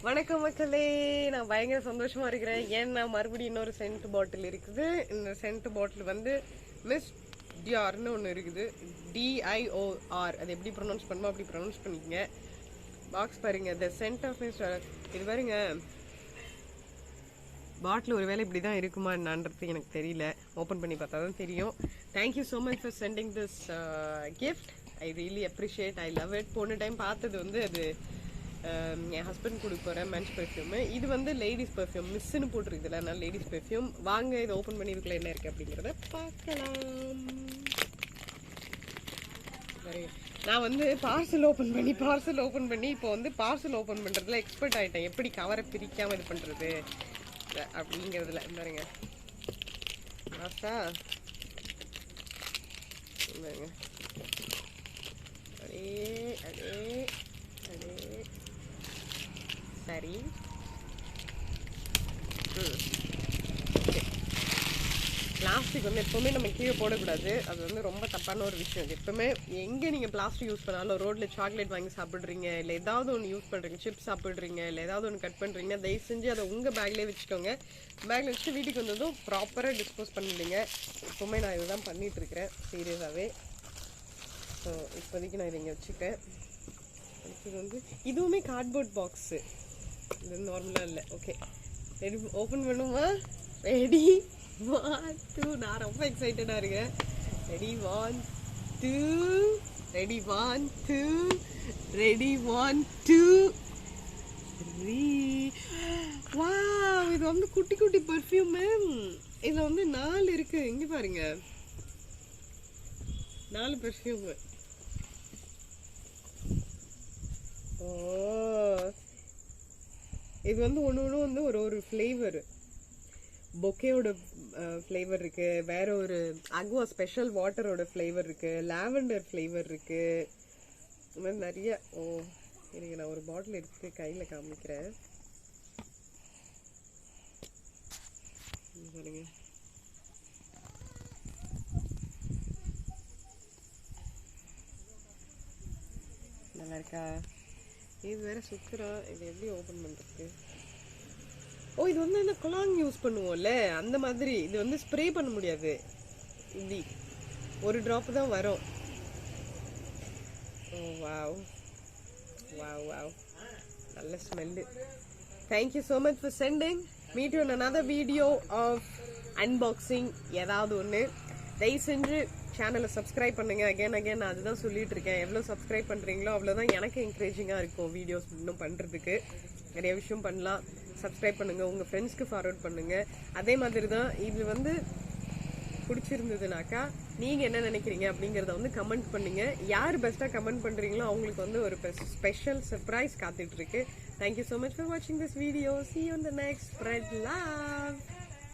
வணக்கம் மக்களே, நான் பயங்கர சந்தோஷமா இருக்கிறேன். ஏன்னா மறுபடியும் இன்னொரு சென்ட் பாட்டில் இருக்குது. இந்த சென்ட் பாட்டில் வந்து மிஸ் டிஆர்னு ஒன்று இருக்குது. DIOR. அது எப்படி ப்ரொனவுன்ஸ் பண்ணுமோ அப்படி ப்ரொனவுன்ஸ் பண்ணிக்கங்க. பாக்ஸ் பாருங்க, த சென்ட் ஆஃப் மிஸ். இது பாருங்க, பாட்டில் ஒரு வேளை இப்படி தான் இருக்குமா என்னன்றது எனக்கு தெரியல. ஓப்பன் பண்ணி பார்த்தா தான் தெரியும். Thank you so much for sending this gift. I really appreciate. I love it. போன டைம் பார்த்தது வந்து அது என் ஹஸ்பண்ட் கொடுக்க போகிறேன் மென்ஸ் பெர்ஃப்யூமு. இது வந்து லேடிஸ் பெர்ஃப்யூம், மிஸ்ஸுன்னு போட்டிருக்குதுல, அதனால லேடிஸ் பெர்ஃப்யூம். வாங்க இதை ஓப்பன் பண்ணி இதுக்குள்ள என்ன இருக்குது அப்படிங்கிறத பார்க்கலாம். நான் வந்து பார்சல் ஓப்பன் பண்ணி இப்போ வந்து பார்சல் ஓப்பன் பண்ணுறதுல எக்ஸ்பர்ட் ஆகிட்டேன். எப்படி கவரை பிரிக்காமல் இது பண்ணுறது அப்படிங்கிறதுல பாருங்க. ஆசா பாருங்க, அடே அடே அடே. சரி, பிளாஸ்டிக் வந்து எப்போவுமே நம்ம கீழே போடக்கூடாது. அது வந்து ரொம்ப தப்பான ஒரு விஷயம். அது எப்பவுமே எங்கே நீங்கள் பிளாஸ்டிக் யூஸ் பண்ணாலும், ரோட்டில் சாக்லேட் வாங்கி சாப்பிட்றீங்க, இல்லை ஏதாவது ஒன்று யூஸ் பண்ணுறீங்க, சிப்ஸ் சாப்பிட்றீங்க, இல்லை ஏதாவது ஒன்று கட் பண்ணுறீங்கன்னா தயவு செஞ்சு அதை உங்கள் பேக்லேயே வச்சுக்கோங்க. பேக்கில் வச்சுட்டு வீட்டுக்கு வந்ததும் ப்ராப்பராக டிஸ்போஸ் பண்ணிவிடுங்க. எப்போவுமே நான் இதுதான் பண்ணிகிட்ருக்கிறேன் சீரியஸாகவே. ஸோ இப்போதைக்கு நான் இதை இங்கே வச்சுட்டேன். இது வந்து இதுவுமே கார்ட்போர்ட் பாக்ஸு, இது நார்மலாக இல்லை. ஓகே, ரெடி, ஓப்பன் பண்ணுமா? ரெடி 1 2. நான் ரொம்ப எக்ஸைட்டடாக இருக்கேன். ரெடி 1 2. ரெடி 1 2. ரெடி 1 2 3. வாவ், இது வந்து குட்டி குட்டி பர்ஃப்யூமு. இதில் வந்து 4 இருக்கு. இங்கே பாருங்க, 4 பர்ஃப்யூமு. ஓ, இது வந்து ஒன்று வந்து ஒரு ஃப்ளேவர். பொக்கேயோட ஃப்ளேவர் இருக்கு, வேற ஒரு அக்வா ஸ்பெஷல் வாட்டரோட ஃப்ளேவர் இருக்கு, லாவெண்டர் ஃப்ளேவர் இருக்கு, இந்த மாதிரி நிறைய. ஓ, எனக்கு நான் ஒரு பாட்டில் எடுத்து கையில் காமிக்கிறேன் பாருங்க. நல்லா இருக்கா? இது வேற சுக்குறோம். இது எப்படி ஓப்பன் பண்ணுறது? ஓ, இது வந்து இந்த குலாங் யூஸ் பண்ணுவோம்ல, அந்த மாதிரி. இது வந்து ஸ்ப்ரே பண்ண முடியாது, இப்படி ஒரு ட்ராப் தான் வரும். ஓ வாவ் வாவ் வாவ், நல்ல smell. Thank you so much for sending. Meet you in another video of unboxing. ஏதாவது ஒன்று தயவு செஞ்சு சேனலை சப்ஸ்கிரைப் பண்ணுங்க. அகேன் நான் அதுதான் சொல்லிட்டு இருக்கேன். எவ்வளோ சப்ஸ்கிரைப் பண்ணுறீங்களோ அவ்வளோதான் எனக்கு என்கரேஜிங்காக இருக்கும் வீடியோஸ் இன்னும் பண்ணுறதுக்கு. நிறைய விஷயம் பண்ணலாம். சப்ஸ்கிரைப் பண்ணுங்கள், உங்கள் ஃப்ரெண்ட்ஸ்க்கு ஃபார்வர்ட் பண்ணுங்கள். அதே மாதிரி தான் இது வந்து பிடிச்சிருந்ததுனாக்கா நீங்கள் என்ன நினைக்கிறீங்க அப்படிங்கிறத வந்து கமெண்ட் பண்ணுங்க. யார் பெஸ்ட்டாக கமெண்ட் பண்ணுறீங்களோ அவங்களுக்கு வந்து ஒரு ஸ்பெஷல் சர்ப்ரைஸ் காத்துட்ருக்கு. தேங்க்யூ ஸோ மச் ஃபார் வாட்சிங் this video. See you in the next. Spread love.